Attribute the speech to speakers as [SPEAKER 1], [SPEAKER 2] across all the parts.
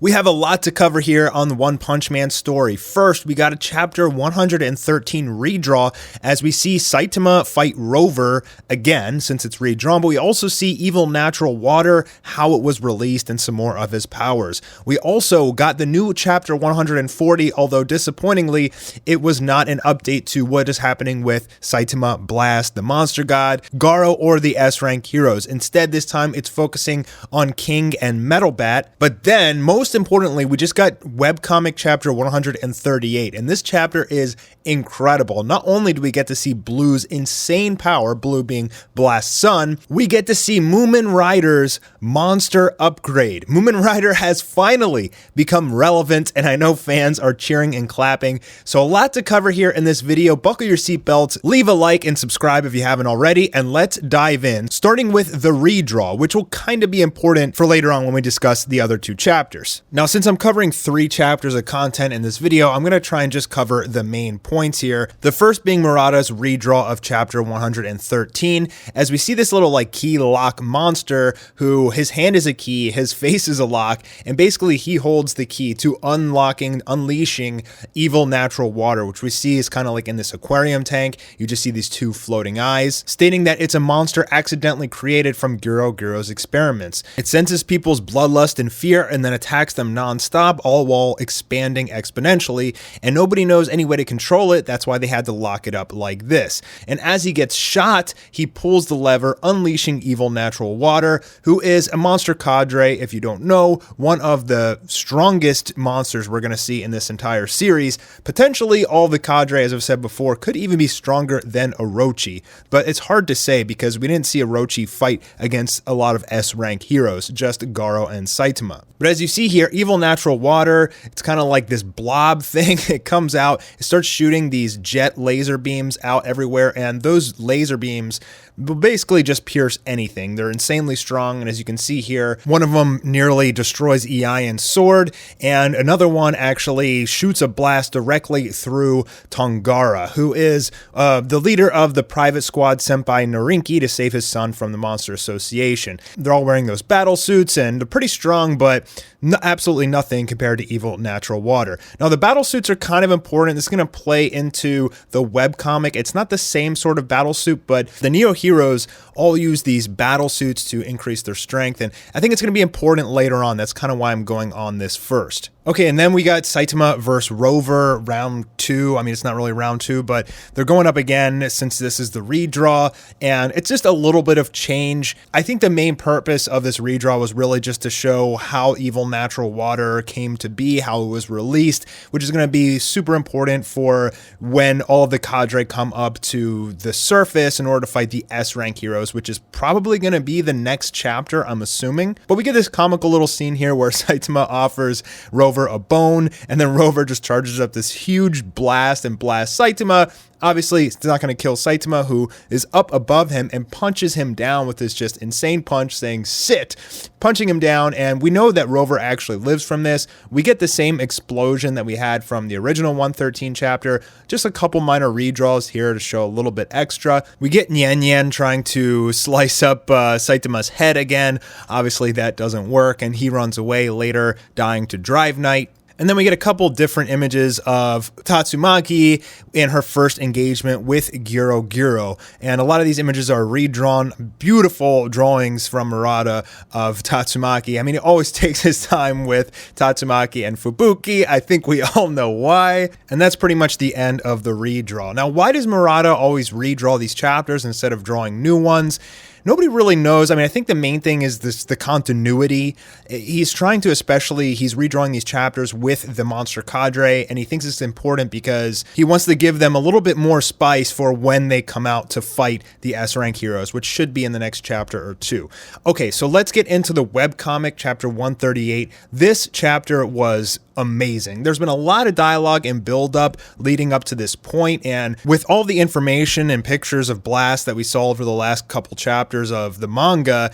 [SPEAKER 1] We have a lot to cover here on the One Punch Man story. First, we got a chapter 113 redraw as we see Saitama fight Rover again, since it's redrawn, but we also see Evil Natural Water, how it was released, and some more of his powers. We also got the new chapter 140, although disappointingly, it was not an update to what is happening with Saitama, Blast, the Monster God, Garo, or the S-rank heroes. Instead, this time it's focusing on King and Metal Bat, but then, most importantly, we just got Webcomic chapter 138, and this chapter is incredible. Not only do we get to see Blue's insane power, Blue being Blast's son, we get to see Mumen Rider's monster upgrade. Mumen Rider has finally become relevant, and I know fans are cheering and clapping, so a lot to cover here in this video. Buckle your seatbelts, leave a like, and subscribe if you haven't already, and let's dive in, starting with the redraw, which will kind of be important for later on when we discuss the other two chapters. Now, since I'm covering 3 chapters of content in this video, I'm going to try and just cover the main points here. The first being Murata's redraw of chapter 113, as we see this little like key lock monster who his hand is a key, his face is a lock, and basically he holds the key to unleashing Evil Natural Water, which we see is kind of like in this aquarium tank. You just see these 2 floating eyes, stating that it's a monster accidentally created from Guro's experiments. It senses people's bloodlust and fear and then attacks them non-stop, all while expanding exponentially, and nobody knows any way to control it. That's why they had to lock it up like this. And as he gets shot, he pulls the lever, unleashing Evil Natural Water, who is a monster cadre, if you don't know, one of the strongest monsters we're going to see in this entire series. Potentially all the cadre, as I've said before, could even be stronger than Orochi, but it's hard to say because we didn't see Orochi fight against a lot of S-rank heroes, just Garo and Saitama. But as you see here, Evil Natural Water, it's kind of like this blob thing. It comes out, it starts shooting these jet laser beams out everywhere, and those laser beams will basically just pierce anything. They're insanely strong, and as you can see here, one of them nearly destroys Ian's sword, and another one actually shoots a blast directly through Tongara, who is the leader of the private squad sent by Narinki to save his son from the Monster Association. They're all wearing those battle suits, and they're pretty strong, but absolutely nothing compared to Evil Natural Water. Now, the battle suits are kind of important. This is going to play into the webcomic. It's not the same sort of battle suit, but the Neo heroes all use these battle suits to increase their strength, and I think it's going to be important later on. That's kind of why I'm going on this first. Okay, and then we got Saitama versus Rover, round 2. I mean, it's not really round 2, but they're going up again since this is the redraw, and it's just a little bit of change. I think the main purpose of this redraw was really just to show how Evil Natural Water came to be, how it was released, which is going to be super important for when all of the cadre come up to the surface in order to fight the S-rank heroes, which is probably going to be the next chapter, I'm assuming. But we get this comical little scene here where Saitama offers Rover a bone, and then Rover just charges up this huge blast and blasts Saitama. Obviously, it's not going to kill Saitama, who is up above him, and punches him down with this just insane punch, saying, "Sit!" Punching him down, and we know that Rover actually lives from this. We get the same explosion that we had from the original 113 chapter, just a couple minor redraws here to show a little bit extra. We get Nyan trying to slice up Saitama's head again. Obviously, that doesn't work, and he runs away later, dying to Drive Night. And then we get a couple different images of Tatsumaki in her first engagement with Guro. And a lot of these images are redrawn, beautiful drawings from Murata of Tatsumaki. I mean, it always takes his time with Tatsumaki and Fubuki. I think we all know why. And that's pretty much the end of the redraw. Now, why does Murata always redraw these chapters instead of drawing new ones? Nobody really knows. I mean, I think the main thing is the continuity. He's trying to, he's redrawing these chapters with the monster cadre, and he thinks it's important because he wants to give them a little bit more spice for when they come out to fight the S-rank heroes, which should be in the next chapter or 2. Okay, so let's get into the webcomic, chapter 138. This chapter was amazing. There's been a lot of dialogue and build-up leading up to this point, and with all the information and pictures of Blast that we saw over the last couple chapters of the manga,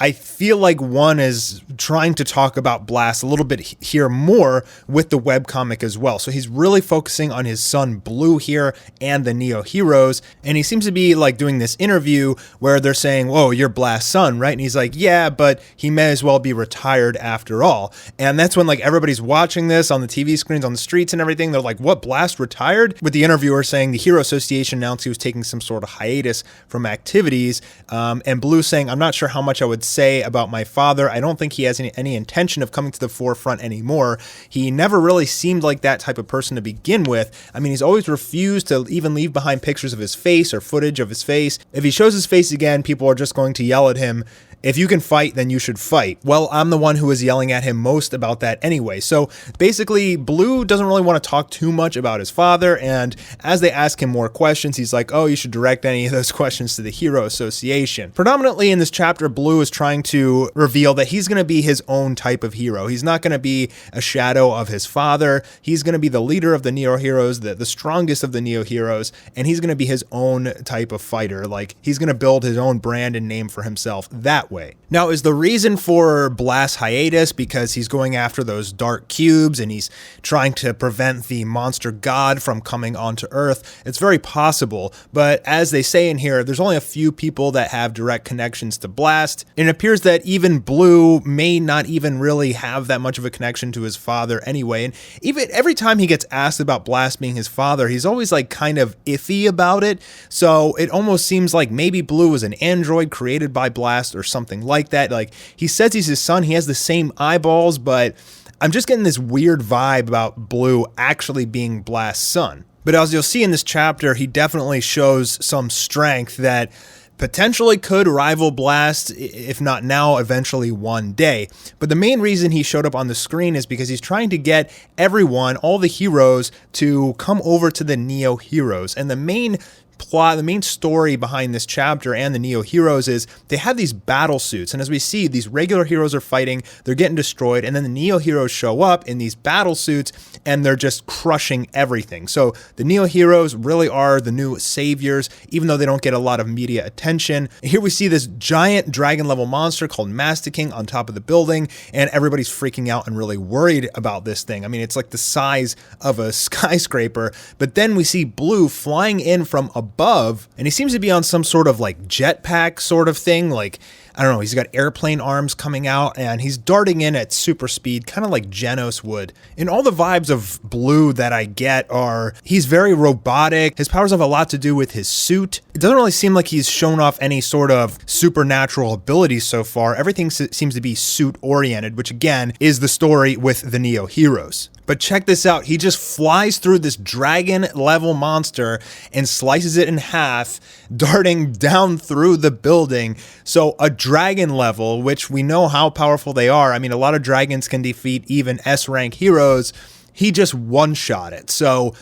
[SPEAKER 1] I feel like one is trying to talk about Blast a little bit here more with the webcomic as well. So he's really focusing on his son Blue here and the Neo Heroes. And he seems to be like doing this interview where they're saying, whoa, you're Blast's son, right? And he's like, yeah, but he may as well be retired after all. And that's when like everybody's watching this on the TV screens, on the streets and everything. They're like, what, Blast retired? With the interviewer saying the Hero Association announced he was taking some sort of hiatus from activities. And Blue saying, I'm not sure how much I would say about my father. I don't think he has any intention of coming to the forefront anymore. He never really seemed like that type of person to begin with. I mean, he's always refused to even leave behind pictures of his face or footage of his face. If he shows his face again, people are just going to yell at him, if you can fight, then you should fight. Well, I'm the one who was yelling at him most about that anyway. So basically, Blue doesn't really want to talk too much about his father. And as they ask him more questions, he's like, oh, you should direct any of those questions to the Hero Association. Predominantly in this chapter, Blue is trying to reveal that he's going to be his own type of hero. He's not going to be a shadow of his father. He's going to be the leader of the Neo Heroes, the strongest of the Neo Heroes. And he's going to be his own type of fighter. Like, he's going to build his own brand and name for himself that way. Now, is the reason for Blast hiatus because he's going after those dark cubes and he's trying to prevent the monster god from coming onto Earth? It's very possible, but as they say in here, there's only a few people that have direct connections to Blast. And it appears that even Blue may not even really have that much of a connection to his father anyway. And even every time he gets asked about Blast being his father, he's always like kind of iffy about it. So it almost seems like maybe Blue was an android created by Blast or something like that. Like, he says he's his son, he has the same eyeballs, but I'm just getting this weird vibe about Blue actually being Blast's son. But as you'll see in this chapter, he definitely shows some strength that potentially could rival Blast, if not now, eventually one day. But the main reason he showed up on the screen is because he's trying to get everyone, all the heroes, to come over to the Neo Heroes. And the main plot, the main story behind this chapter and the Neo Heroes is they have these battle suits, and as we see, these regular heroes are fighting, they're getting destroyed, and then the Neo Heroes show up in these battle suits and they're just crushing everything. So the Neo Heroes really are the new saviors, even though they don't get a lot of media attention. Here we see this giant dragon level monster called Master King on top of the building, and everybody's freaking out and really worried about this thing. I mean, it's like the size of a skyscraper. But then we see Blue flying in from above, and he seems to be on some sort of like jetpack sort of thing. Like, I don't know, he's got airplane arms coming out and he's darting in at super speed, kind of like Genos would. And all the vibes of Blue that I get are, he's very robotic. His powers have a lot to do with his suit. It doesn't really seem like he's shown off any sort of supernatural abilities so far. Everything seems to be suit oriented, which again is the story with the Neo Heroes. But check this out, he just flies through this dragon level monster and slices it in half, darting down through the building. So a dragon level, which we know how powerful they are. I mean, a lot of dragons can defeat even S-rank heroes. He just one-shot it. So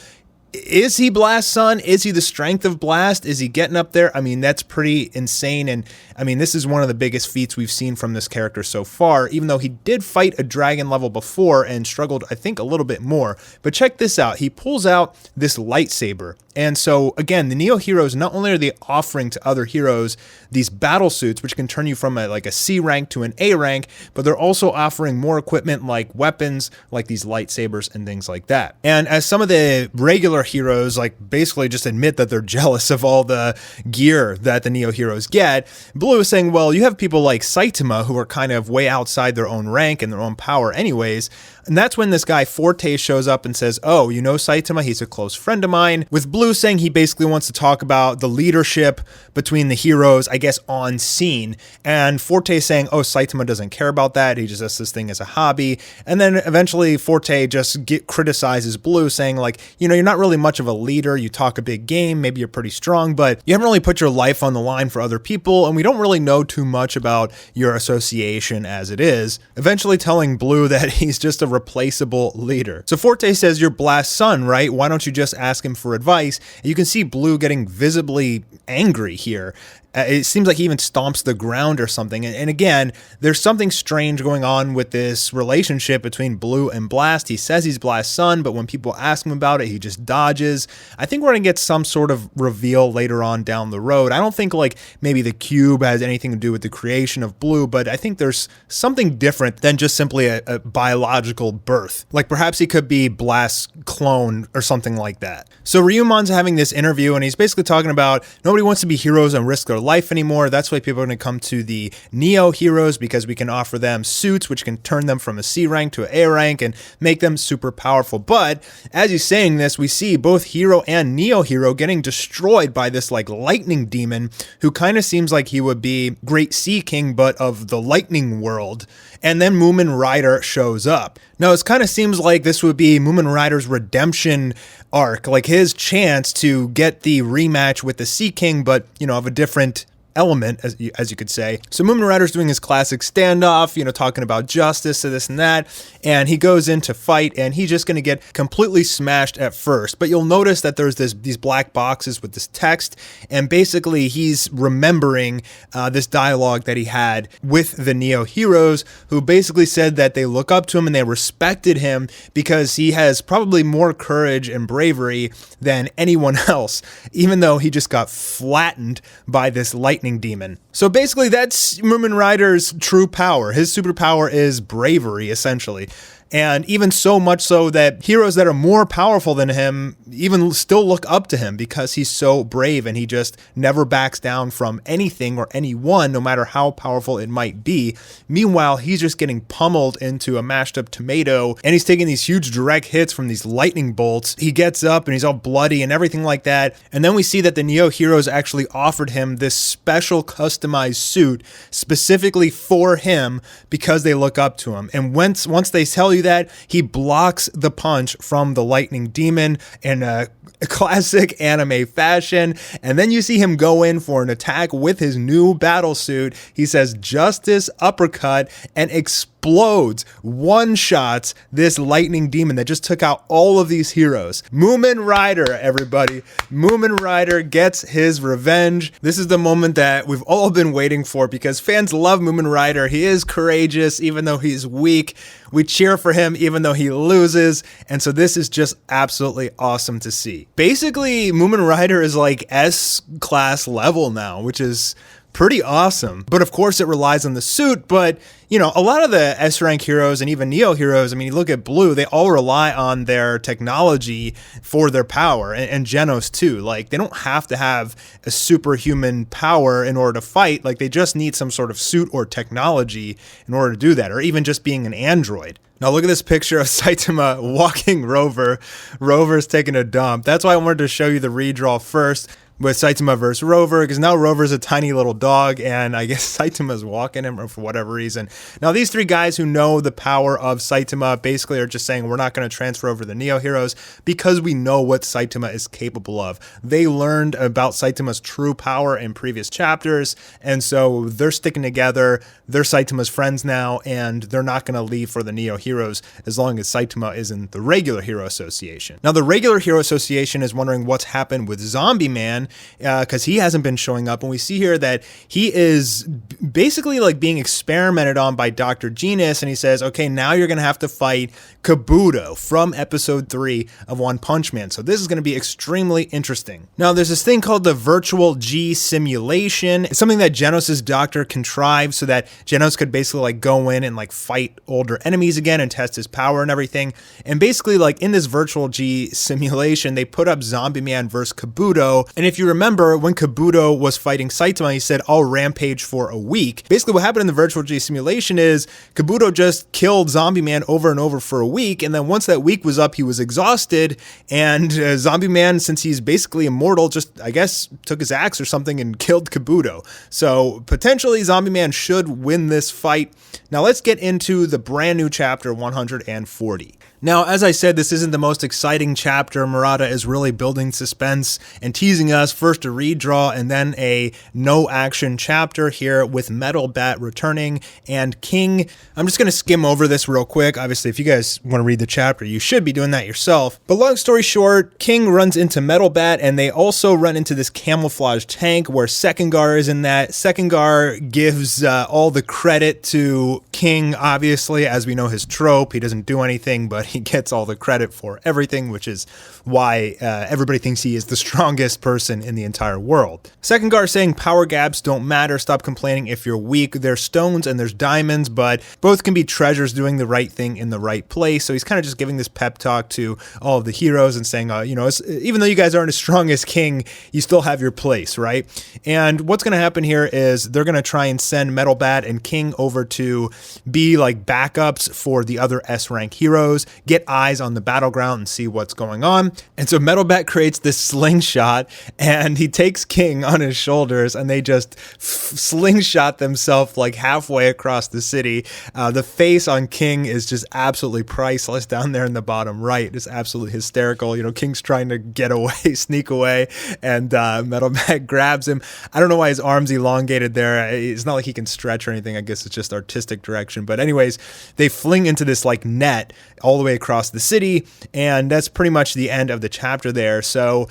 [SPEAKER 1] is he Blast's son? Is he the strength of Blast? Is he getting up there? I mean, that's pretty insane. And I mean, this is one of the biggest feats we've seen from this character so far, even though he did fight a dragon level before and struggled, I think, a little bit more. But check this out. He pulls out this lightsaber. And so, again, the Neo Heroes, not only are they offering to other heroes these battle suits, which can turn you from a C rank to an A rank, but they're also offering more equipment like weapons, like these lightsabers and things like that. And as some of the regular heroes, like, basically just admit that they're jealous of all the gear that the Neo Heroes get, Blue is saying, well, you have people like Saitama who are kind of way outside their own rank and their own power anyways. And that's when this guy Forte shows up and says, oh, you know Saitama? He's a close friend of mine. With Blue saying he basically wants to talk about the leadership between the heroes, I guess, on scene. And Forte saying, oh, Saitama doesn't care about that. He just does this thing as a hobby. And then eventually Forte just criticizes Blue, saying like, you know, you're not really much of a leader. You talk a big game. Maybe you're pretty strong, but you haven't really put your life on the line for other people. And we don't really know too much about your association as it is. Eventually telling Blue that he's just a replaceable leader. So Forte says, you're Blast's son, right? Why don't you just ask him for advice? And you can see Blue getting visibly angry here. It seems like he even stomps the ground or something. And again, there's something strange going on with this relationship between Blue and Blast. He says he's Blast's son, but when people ask him about it, he just dodges. I think we're going to get some sort of reveal later on down the road. I don't think like maybe the cube has anything to do with the creation of Blue, but I think there's something different than just simply a biological birth. Like perhaps he could be Blast's clone or something like that. So Ryumon's having this interview and he's basically talking about nobody wants to be heroes and risk their life anymore. That's why people are going to come to the Neo heroes, because we can offer them suits which can turn them from a C rank to an A rank and make them super powerful. But as he's saying this, we see both Hero and Neo Hero getting destroyed by this like lightning demon who kind of seems like he would be Great Sea King but of the lightning world. And then Mumen Rider shows up. Now, it kind of seems like this would be Mumen Rider's redemption arc, like his chance to get the rematch with the Sea King, but, you know, of a different element, as you could say. So Mumen Rider's doing his classic standoff, you know, talking about justice to this and that, and he goes in to fight, and he's just going to get completely smashed at first. But you'll notice that there's these black boxes with this text, and basically he's remembering this dialogue that he had with the Neo heroes, who basically said that they look up to him and they respected him because he has probably more courage and bravery than anyone else, even though he just got flattened by this lightning demon. So basically that's Mumen Rider's true power. His superpower is bravery, essentially. And even so much so that heroes that are more powerful than him even still look up to him because he's so brave and he just never backs down from anything or anyone, no matter how powerful it might be. Meanwhile, he's just getting pummeled into a mashed up tomato and he's taking these huge direct hits from these lightning bolts. He gets up and he's all bloody and everything like that. And then we see that the Neo heroes actually offered him this special customized suit specifically for him because they look up to him. And once they tell you that, he blocks the punch from the lightning demon in a classic anime fashion, and then you see him go in for an attack with his new battle suit. He says justice uppercut and explodes, one-shots this lightning demon that just took out all of these heroes. Mumen Rider, everybody. Mumen Rider gets his revenge. This is the moment that we've all been waiting for because fans love Mumen Rider. He is courageous even though he's weak. We cheer for him even though he loses, and so this is just absolutely awesome to see. Basically, Mumen Rider is like S-class level now, which is pretty awesome. But of course it relies on the suit, but you know, a lot of the S-rank heroes and even Neo heroes, I mean, you look at Blue, they all rely on their technology for their power, and Genos too. Like, they don't have to have a superhuman power in order to fight. Like, they just need some sort of suit or technology in order to do that, or even just being an android. Now look at this picture of Saitama walking Rover. Rover's taking a dump. That's why I wanted to show you the redraw first with Saitama versus Rover, because now Rover's a tiny little dog, and I guess Saitama's walking him for whatever reason. Now these three guys who know the power of Saitama basically are just saying we're not going to transfer over the Neo heroes because we know what Saitama is capable of. They learned about Saitama's true power in previous chapters, and so they're sticking together. They're Saitama's friends now, and they're not going to leave for the Neo heroes as long as Saitama is in the regular Hero Association. Now the regular Hero Association is wondering what's happened with Zombieman, because he hasn't been showing up, and we see here that he is basically like being experimented on by Dr. Genius, and he says, okay, now you're going to have to fight Kabuto from episode 3 of One Punch Man. So this is going to be extremely interesting. Now there's this thing called the virtual G simulation. It's something that Genos' doctor contrived so that Genos could basically like go in and like fight older enemies again and test his power and everything. And basically like in this virtual G simulation, they put up Zombieman versus Kabuto. And if you remember, when Kabuto was fighting Saitama, he said, I'll rampage for a week. Basically what happened in the virtual G simulation is Kabuto just killed Zombieman over and over for a week, and then once that week was up, he was exhausted, and Zombieman, since he's basically immortal, just, I guess, took his axe or something and killed Kabuto. So potentially Zombieman should win this fight. Now let's get into the brand new chapter 140. Now, as I said, this isn't the most exciting chapter. Murata is really building suspense and teasing us does. First a redraw and then a no action chapter here with Metal Bat returning and King. I'm just going to skim over this real quick. Obviously, if you guys want to read the chapter, you should be doing that yourself. But long story short, King runs into Metal Bat and they also run into this camouflage tank where Sekengar is in that. Sekengar gives all the credit to King, obviously, as we know his trope. He doesn't do anything, but he gets all the credit for everything, which is why everybody thinks he is the strongest person in the entire world. Sekengar saying power gaps don't matter, stop complaining if you're weak. There's stones and there's diamonds, but both can be treasures doing the right thing in the right place. So he's kind of just giving this pep talk to all of the heroes and saying, even though you guys aren't as strong as King, you still have your place, right? And what's going to happen here is they're going to try and send Metal Bat and King over to be like backups for the other S rank heroes, get eyes on the battleground and see what's going on. And so Metal Bat creates this slingshot and he takes King on his shoulders and they just slingshot themselves like halfway across the city. The face on King is just absolutely priceless down there in the bottom right. It's absolutely hysterical. King's trying to get away, sneak away, and Metal Bat grabs him. I don't know why his arm's elongated there. It's not like he can stretch or anything. I guess it's just artistic direction. But anyways, they fling into this like net all the way across the city, and that's pretty much the end of the chapter there. So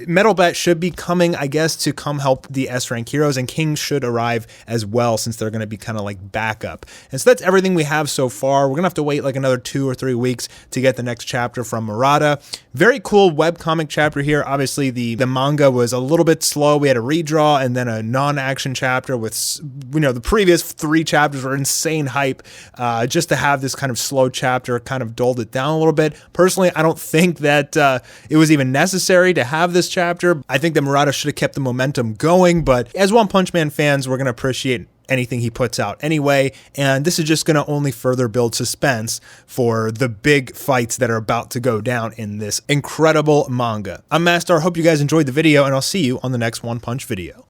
[SPEAKER 1] Metal Bat should be coming, I guess, to come help the S rank heroes, and King should arrive as well since they're going to be kind of like backup. And so that's everything we have so far. We're going to have to wait like another 2 or 3 weeks to get the next chapter from Murata. Very cool webcomic chapter here. Obviously, the manga was a little bit slow. We had a redraw and then a non-action chapter with, the previous 3 chapters were insane hype. Just to have this kind of slow chapter kind of dulled it down a little bit. Personally, I don't think that it was even necessary to have this chapter. I think that Murata should have kept the momentum going, but as One Punch Man fans, we're going to appreciate anything he puts out anyway, and this is just going to only further build suspense for the big fights that are about to go down in this incredible manga. I'm Mastar, hope you guys enjoyed the video, and I'll see you on the next One Punch video.